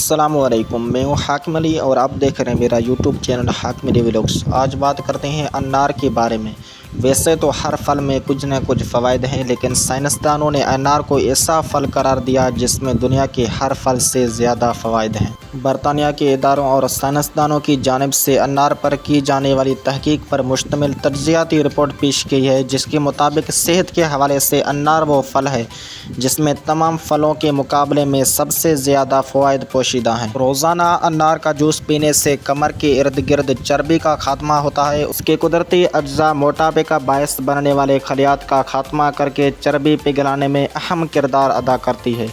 السلام علیکم، میں ہوں حاکم علی اور آپ دیکھ رہے ہیں میرا یوٹیوب چینل حاکم علی ولاگز۔ آج بات کرتے ہیں انار کے بارے میں۔ ویسے تو ہر پھل میں کچھ نہ کچھ فوائد ہیں، لیکن سائنسدانوں نے انار کو ایسا پھل قرار دیا جس میں دنیا کے ہر پھل سے زیادہ فوائد ہیں۔ برطانیہ کے اداروں اور سائنسدانوں کی جانب سے انار پر کی جانے والی تحقیق پر مشتمل تجزیاتی رپورٹ پیش کی ہے، جس کے مطابق صحت کے حوالے سے انار وہ پھل ہے جس میں تمام پھلوں کے مقابلے میں سب سے زیادہ فوائد پوشیدہ ہیں۔ روزانہ انار کا جوس پینے سے کمر کے ارد گرد چربی کا خاتمہ ہوتا ہے۔ اس کے قدرتی اجزاء موٹاپے کا باعث بننے والے خلیات کا خاتمہ کر کے چربی پگھلانے میں اہم کردار ادا کرتی ہے۔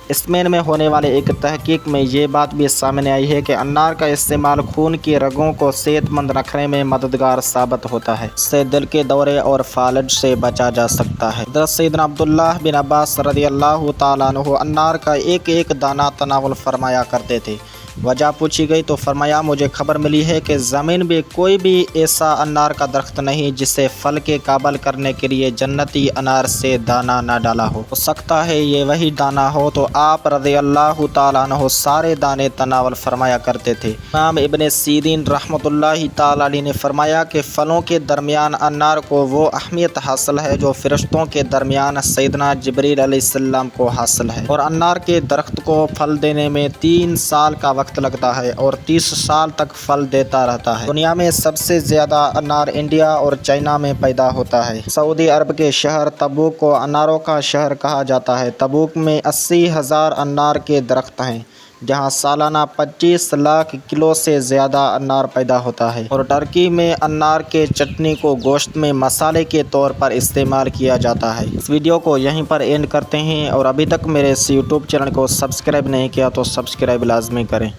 اسپین میں ہونے والے ایک تحقیق میں یہ بات بھی سامنے آئی ہے کہ انار کا استعمال خون کی رگوں کو صحت مند رکھنے میں مددگار ثابت ہوتا ہے۔ اس سے دل کے دورے اور فالج سے بچا جا سکتا ہے۔ حضرت سیدنا عبداللہ بن عباس رضی اللہ تعالیٰ عنہ انار کا ایک ایک دانہ تناول فرمایا کرتے تھے۔ وجہ پوچھی گئی تو فرمایا، مجھے خبر ملی ہے کہ زمین میں کوئی بھی ایسا انار کا درخت نہیں جسے پھل کے قابل کرنے کے لیے جنتی انار سے دانہ نہ ڈالا ہو سکتا ہے یہ وہی دانہ ہو، تو آپ رضی اللہ تعالیٰ عنہ سارے دانے تناول فرمایا کرتے تھے۔ امام ابن سیرین رحمۃ اللہ تعالیٰ علیہ نے فرمایا کہ پھلوں کے درمیان انار کو وہ اہمیت حاصل ہے جو فرشتوں کے درمیان سیدنا جبریل علیہ السلام کو حاصل ہے، اور انار کے درخت کو پھل دینے میں 3 سال کا وقت لگتا ہے اور 30 سال تک پھل دیتا رہتا ہے۔ دنیا میں سب سے زیادہ انار انڈیا اور چائنا میں پیدا ہوتا ہے۔ سعودی عرب کے شہر تبوک کو اناروں کا شہر کہا جاتا ہے۔ تبوک میں 80,000 انار کے درخت ہیں، جہاں سالانہ 25 لاکھ کلو سے زیادہ انار پیدا ہوتا ہے، اور ترکی میں انار کے چٹنی کو گوشت میں مسالے کے طور پر استعمال کیا جاتا ہے۔ اس ویڈیو کو یہیں پر اینڈ کرتے ہیں، اور ابھی تک میرے اس یوٹیوب چینل کو سبسکرائب نہیں کیا تو سبسکرائب لازمی کریں۔